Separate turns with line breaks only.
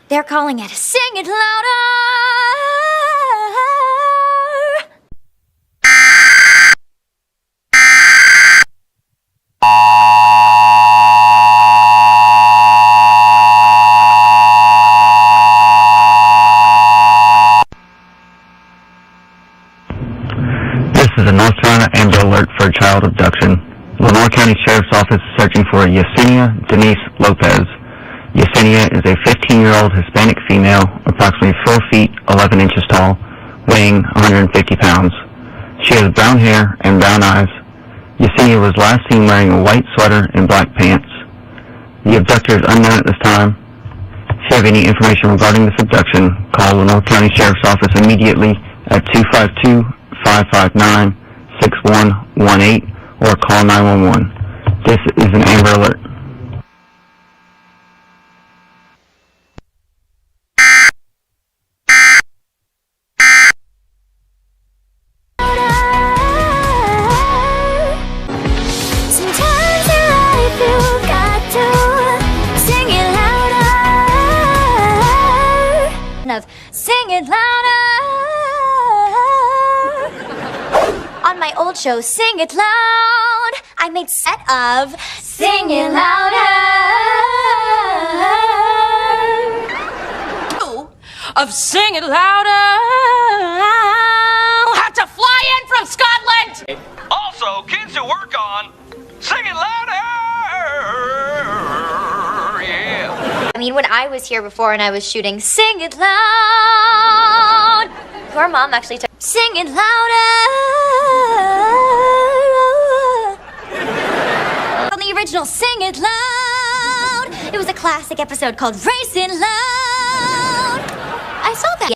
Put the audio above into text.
They're calling it Sing It Louder.
This is a North Carolina Amber Alert for a child abduction. Lenore County Sheriff's Office is searching for Yesenia Denise Lopez. Yesenia is a 15-year-old Hispanic female, approximately 4 feet 11 inches tall, weighing 150 pounds. She has brown hair and brown eyes. Yesenia was last seen wearing a white sweater and black pants. The abductor is unknown at this time. If you have any information regarding this abduction, call Lenore County Sheriff's Office immediately at 252-559-6118 or call 911. This is an Amber Alert.
Sometimes in life you've got to sing it louder. Sing it louder. On my old show, Sing It Loud, I made set of Sing It Louder.
Of Sing It Louder. Had to fly in from Scotland.
Also, kids who work on Sing It Louder. Yeah.
I mean, when I was here before and I was shooting Sing It Loud, your mom actually took Sing It Louder. From the original Sing It Loud, it was a classic episode called Racing Loud.